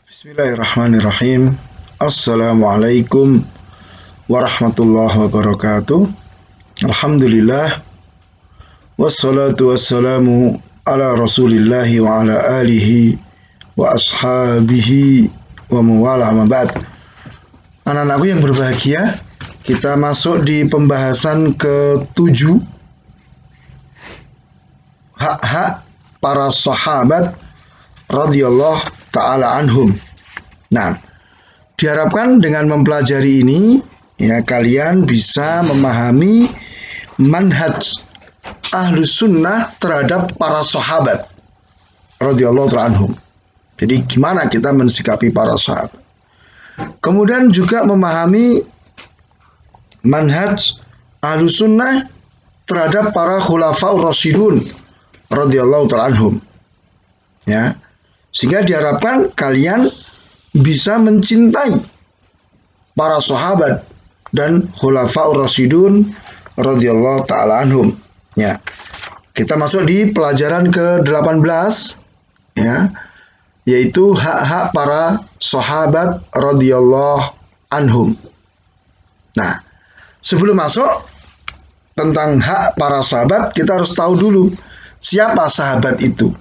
Bismillahirrahmanirrahim. Assalamualaikum warahmatullahi wabarakatuh. Alhamdulillah. Wassalatu wassalamu ala rasulillahi wa ala alihi wa ashabihi wa mawala amma ba'd. Anak-anakku yang berbahagia, kita masuk di pembahasan ke-7, hak-hak para sahabat radhiyallahu ta'ala anhum. Nah, diharapkan dengan mempelajari ini, ya, kalian bisa memahami manhaj ahlus sunnah terhadap para sahabat radhiyallahu ta'ala anhum. Jadi gimana kita mensikapi para sahabat. Kemudian juga memahami manhaj ahlus sunnah terhadap para khulafaur rasyidun radhiyallahu ta'ala anhum. Ya, sehingga diharapkan kalian bisa mencintai para sahabat dan khulafaur rasyidun radhiyallahu ta'ala anhum. Ya. Kita masuk di pelajaran ke-18, ya, yaitu hak-hak para sahabat radhiyallahu anhum. Nah, sebelum masuk tentang hak para sahabat, kita harus tahu dulu siapa sahabat itu.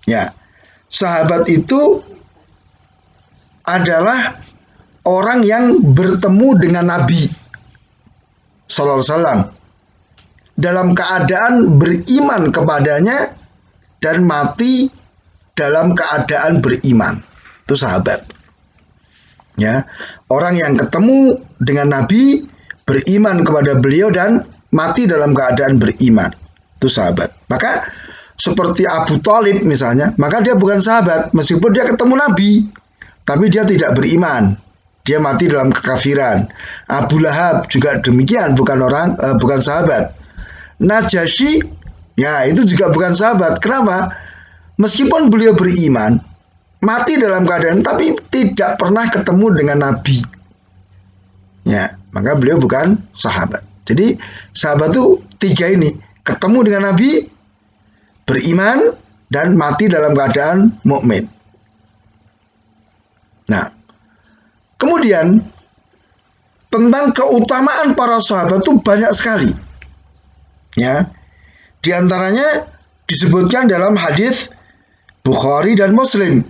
Ya. Sahabat itu adalah orang yang bertemu dengan Nabi sallallahu alaihi wasallam dalam keadaan beriman kepadanya dan mati dalam keadaan beriman. Itu sahabat. Ya, orang yang ketemu dengan Nabi, beriman kepada beliau dan mati dalam keadaan beriman. Itu sahabat. Maka seperti Abu Thalib misalnya, maka dia bukan sahabat meskipun dia ketemu Nabi, tapi dia tidak beriman, dia mati dalam kekafiran. Abu Lahab juga demikian, bukan sahabat. Najasyi, ya, itu juga bukan sahabat. Kenapa? Meskipun beliau beriman, mati dalam keadaan tapi tidak pernah ketemu dengan Nabi, ya, maka beliau bukan sahabat. Jadi sahabat itu tiga ini: ketemu dengan Nabi, beriman, dan mati dalam keadaan mukmin. Nah, kemudian tentang keutamaan para sahabat itu banyak sekali. Ya, di antaranya disebutkan dalam hadis Bukhari dan Muslim.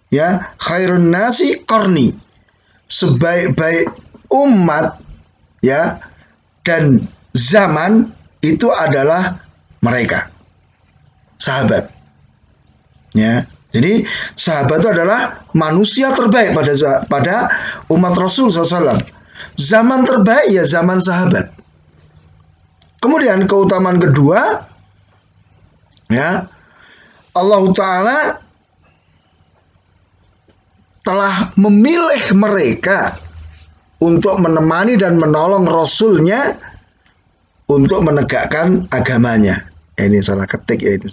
Ya, khairun nasi qarni, sebaik-baik umat, ya, dan zaman itu adalah mereka, sahabat. Ya, jadi sahabat itu adalah manusia terbaik pada umat Rasul SAW. Zaman terbaik ya zaman sahabat. Kemudian keutamaan kedua, ya, Allah Ta'ala telah memilih mereka untuk menemani dan menolong Rasulnya untuk menegakkan agamanya. Ini salah ketik ya, ini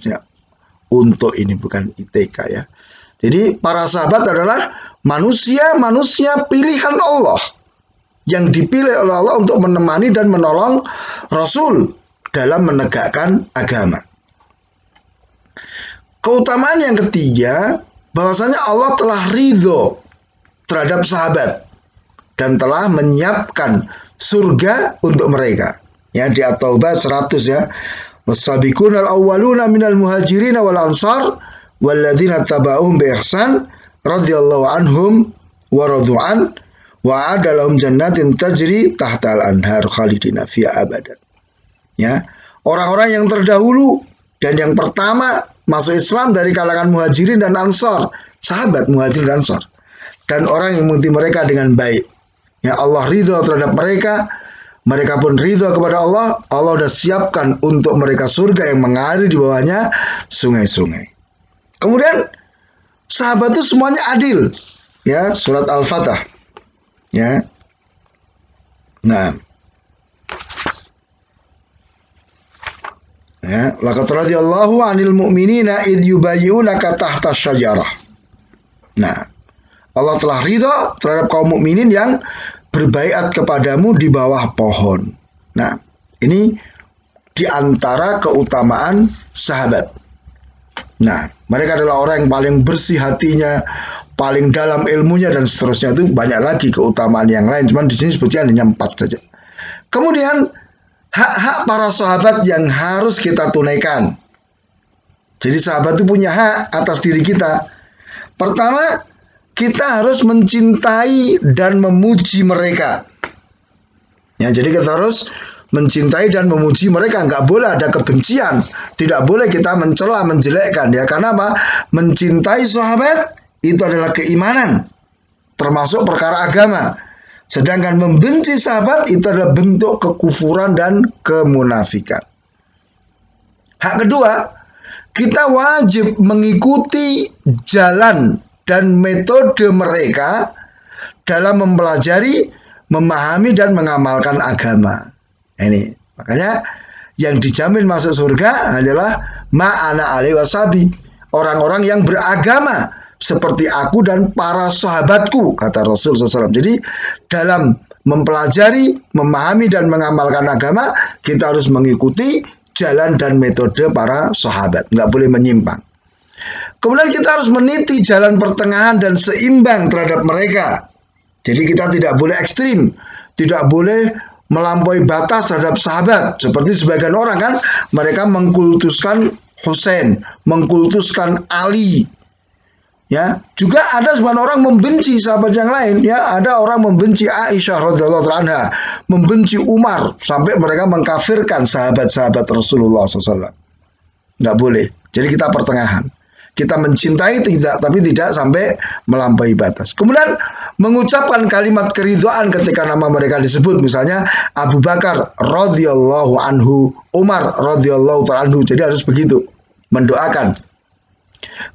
untuk ini bukan ITK ya. Jadi para sahabat adalah manusia pilihan Allah yang dipilih oleh Allah untuk menemani dan menolong Rasul dalam menegakkan agama. Keutamaan yang ketiga, bahwasanya Allah telah ridho terhadap sahabat dan telah menyiapkan surga untuk mereka. Ya, di At-Taubah 100 ya. Wassabiqunal awwaluna minal muhajirin wal ansar walladzina tabauhum bi ihsan radhiyallahu anhum wa radu'an wa adalahum jannatin tajri tahtal anhar khalidina fiha abadan. Ya, orang-orang yang terdahulu dan yang pertama masuk Islam dari kalangan muhajirin dan ansar, sahabat muhajirin dan ansar, dan orang yang mengikuti mereka dengan baik. Ya, Allah ridho terhadap mereka. Mereka pun ridho kepada Allah. Allah sudah siapkan untuk mereka surga yang mengalir di bawahnya sungai-sungai. Kemudian sahabat itu semuanya adil. Ya, surat Al-Fatah. Ya. Nah. Ya, laqad radhiyallahu 'anil mu'minina idh yubayyi'unaka tahta syajarah. Nah, Allah telah ridho terhadap kaum mukminin yang berbaiat kepadamu di bawah pohon. Nah, ini di antara keutamaan sahabat. Nah, mereka adalah orang yang paling bersih hatinya, paling dalam ilmunya dan seterusnya. Itu banyak lagi keutamaan yang lain. Cuman di sini sebutnya hanya 4 saja. Kemudian hak-hak para sahabat yang harus kita tunaikan. Jadi sahabat itu punya hak atas diri kita. Pertama, kita harus mencintai dan memuji mereka. Ya, jadi kita harus mencintai dan memuji mereka. Nggak boleh ada kebencian. Tidak boleh kita mencela, menjelekkan. Ya, karena apa? Mencintai sahabat itu adalah keimanan, termasuk perkara agama. Sedangkan membenci sahabat itu adalah bentuk kekufuran dan kemunafikan. Hak kedua, kita wajib mengikuti jalan dan metode mereka dalam mempelajari, memahami dan mengamalkan agama. Ini makanya yang dijamin masuk surga adalah ma'ana alaihi wasabi, orang-orang yang beragama seperti aku dan para sahabatku, kata Rasul SAW. Jadi dalam mempelajari, memahami dan mengamalkan agama, kita harus mengikuti jalan dan metode para sahabat, nggak boleh menyimpang. Kemudian kita harus meniti jalan pertengahan dan seimbang terhadap mereka. Jadi kita tidak boleh ekstrim, tidak boleh melampaui batas terhadap sahabat. Seperti sebagian orang kan, mereka mengkultuskan Husain, mengkultuskan Ali. Ya, juga ada sebagian orang membenci sahabat yang lain. Ya, ada orang membenci Aisyah radhiyallahu anha, membenci Umar, sampai mereka mengkafirkan sahabat-sahabat Rasulullah SAW. Nggak boleh. Jadi kita pertengahan. Kita mencintai tidak, tapi tidak sampai melampaui batas. Kemudian mengucapkan kalimat keridhaan ketika nama mereka disebut, misalnya Abu Bakar radhiyallahu anhu, Umar radhiyallahu anhu. Jadi harus begitu, mendoakan.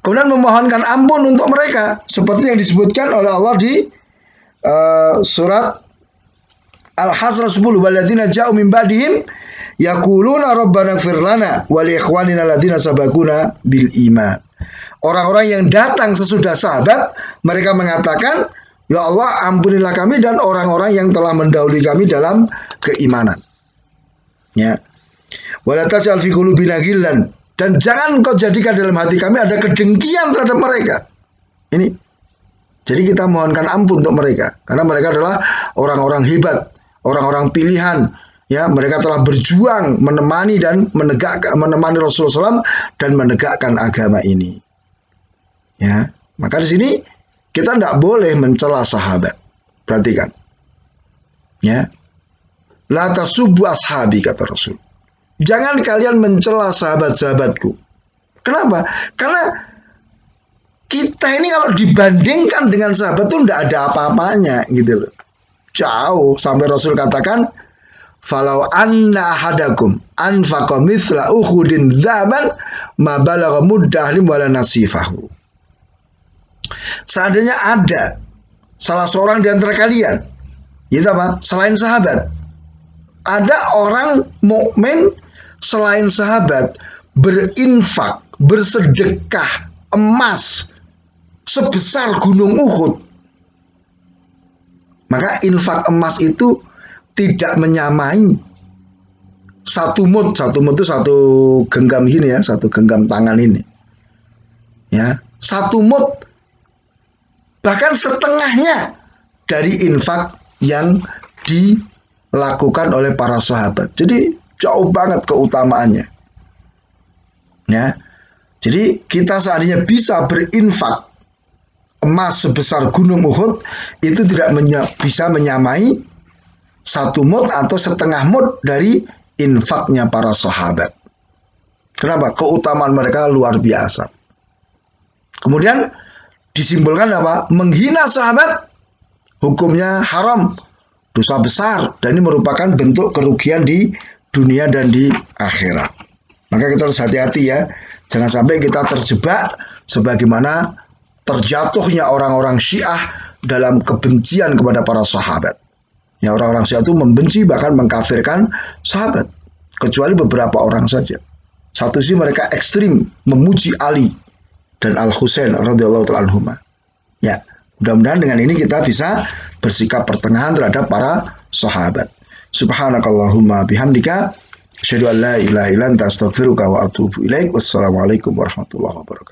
Kemudian memohonkan ampun untuk mereka, seperti yang disebutkan oleh Allah di surat Al-Hasr 10, walladzina ja'u min ba'dihim yaquluna rabbana ighfir lana wa li ikhwanina alladzina sabaquna bil iman. Orang-orang yang datang sesudah sahabat, mereka mengatakan, ya Allah, ampunilah kami dan orang-orang yang telah mendahului kami dalam keimanan. Ya. Wala taj'al fi qulubina ghillan, dan jangan kau jadikan dalam hati kami ada kedengkian terhadap mereka. Ini. Jadi kita mohonkan ampun untuk mereka, karena mereka adalah orang-orang hebat, orang-orang pilihan. Ya, mereka telah berjuang menemani dan menemani Rasulullah SAW dan menegakkan agama ini. Ya, maka di sini kita tidak boleh mencela sahabat. Perhatikan. Ya. La tasubbu ashabi, kata Rasul. Jangan kalian mencela sahabat-sahabatku. Kenapa? Karena kita ini kalau dibandingkan dengan sahabat itu tidak ada apa-apanya gitu loh. Jauh, sampai Rasul katakan, falau anna ahadakum anfaqa mithla uhudin dzaban ma balagha muddahlim wala nasifahu. Seandainya ada salah seorang di antara kalian, itu apa? Selain sahabat, ada orang mukmin selain sahabat berinfak, bersedekah emas sebesar gunung Uhud, maka infak emas itu tidak menyamai satu mud itu satu genggam gini ya, satu genggam tangan ini. Ya, satu mud bahkan setengahnya dari infak yang dilakukan oleh para sahabat. Jadi jauh banget keutamaannya. Ya. Jadi kita seandainya bisa berinfak emas sebesar gunung Uhud, itu tidak bisa menyamai satu mud atau setengah mud dari infaknya para sahabat. Kenapa? Keutamaan mereka luar biasa. Kemudian disimpulkan apa? Menghina sahabat hukumnya haram, dosa besar, dan ini merupakan bentuk kerugian di dunia dan di akhirat. Maka kita harus hati-hati ya, jangan sampai kita terjebak sebagaimana terjatuhnya orang-orang Syiah dalam kebencian kepada para sahabat. Ya, orang-orang Syiah itu membenci bahkan mengkafirkan sahabat, kecuali beberapa orang saja. Satu sisi mereka ekstrim memuji Ali dan Al-Husain radhiyallahu anhuma. Ya, mudah-mudahan dengan ini kita bisa bersikap pertengahan terhadap para sahabat. Subhanakallahumma bihamdika asyhadu an la ilaha illa anta astaghfiruka wa atubu ilaik. Wassalamualaikum warahmatullahi wabarakatuh.